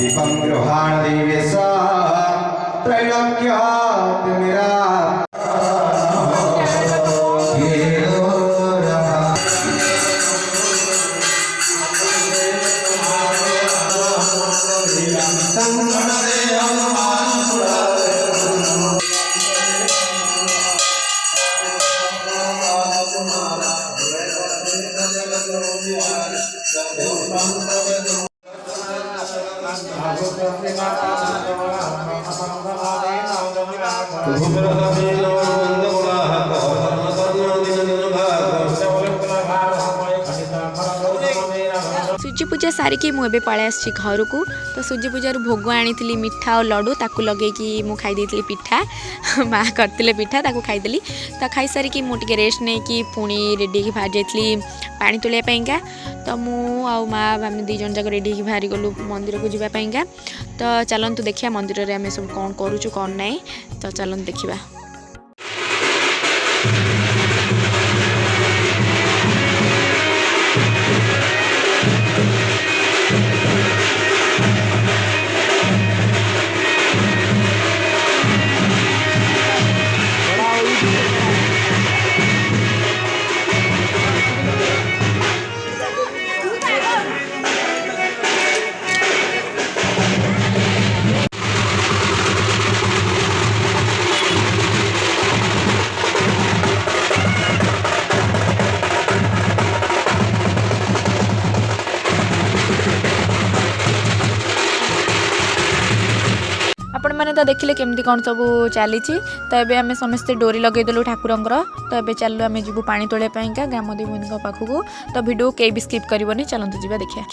दीपं गृहाण दिव्यसा त्रैलोक्यात् मेरा सूजी पूजा सारिकी मुझे पलि आसी घर को तो सूजी पूजार भोग आनी मिठा और लड्डू ताकू लगे मु खाई पिठा माँ करते पिठा ताकू खाईदेली तो खाई सारिकी मुझे रेस्ट नहीं कि पुणी रेडी बाहर जाइली पानी तोलियापाईका तो मु आउ माँ आम दीजन जाक रेडी बाहरी गलु मंदिर को जावापाईका तो चलतु देखिया मंदिर में आम सब कौन करूँ कौन ना तो चलतु देखा। आपण मैंने तो देखिले केमती कौन सब चली तो ये आम समस्ते डोरी लगेदेलु ठाकुर तो ये चलू आम जीवु पानी तोलियापाईका ग्राम देवी पाखक तो वीडियो कई भी स्किप करबनी चलतु जीवा देखिया।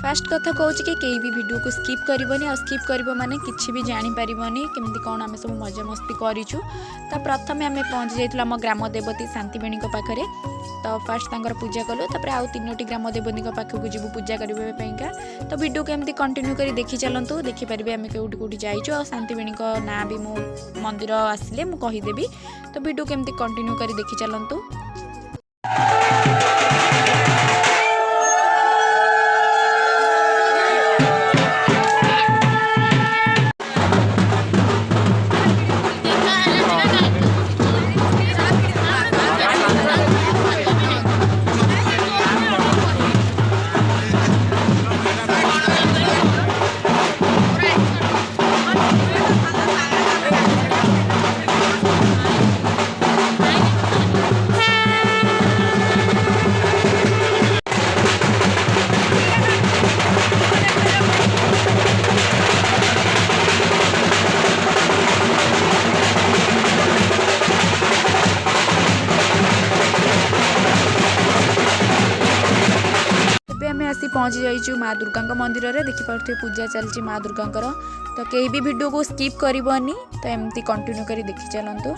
फास्ट कथा कहूँ कि कई भी वीडियो को स्किप करबनी आ स्किप कर माने किसी भी जानीपारबनी केमती कौन आम सब मजा मस्ती करूँ। तो प्रथम आम पहुँची जाइल आम ग्राम देवती शांतिवेणी पाखे तो फास्ट तांकर पूजा कलु तापर आउ 3टी ग्राम देवती पाखक जीवु पूजा करवाईका तो वीडियो को एमती कंटिन्यू कर देखी चलतु देखिपारे आम कौटी कौटी जाइचु आ शांतिवेणी ना भी मो मंदिर आसिले मु कहीदेवी तो वीडियो को एमती कंटिन्यू कर देखी चलतु। पहुँची जाइए माँ दुर्गा मंदिर में देखिपे पूजा चलती माँ दुर्गा तो कहीं भी वीडियो को स्किप करनी तो एमती कंटिन्यू कर देखी चलतु।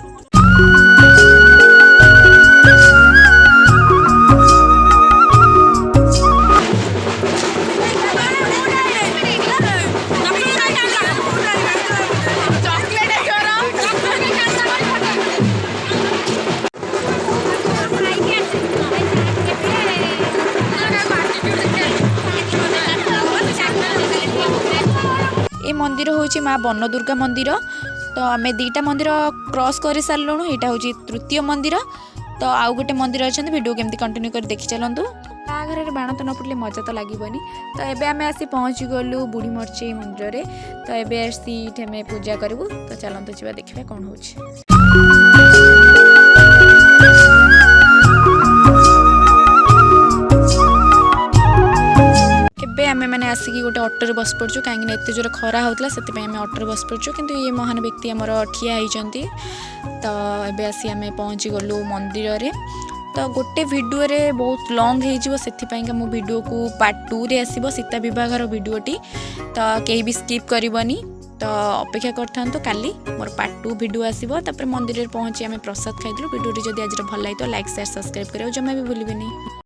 ये मंदिर हूँ माँ बन दुर्गा मंदिर तो आम दीटा मंदिर क्रॉस कर सारूँ यहाँ हूँ तृतीय मंदिर तो आउ गोटे मंदिर अच्छा वीडियो केमती कंटिन्यू कर देखी चलतु। बाघर बाण तो न फुटले मजा तो लगे तो एबे आम आसी पहुँची गलु बुढ़ी मरचई मंदिर में तो एबे आसी आम पूजा करूँ तो चलतु जा देखा कौन हो। आमे मैंने आसिक गोटे ऑटो बस पड़चु कहीं एत जोर खरा होता से आम ऑटो बस पड़चु किंतु ये महान व्यक्ति आमर ठिया होती तो ये आसी आम पहुँची गलु मंदिर रे तो गोटे वीडियो रे बहुत लॉन्ग हो से वीडियो को पार्ट 2 रे आसीबो सीता विवाहर वीडियोटी तो कहीं भी स्किप करबनी तो अपेक्षा करथां तो काली मोर पार्ट 2 वीडियो आसीबो तापर मंदिर रे पहुँची आम प्रसाद खाइलु। वीडियो जदि आज भल लगे तो लाइक शेयर सब्सक्राइब करियो जमा भी भूलिबेनी।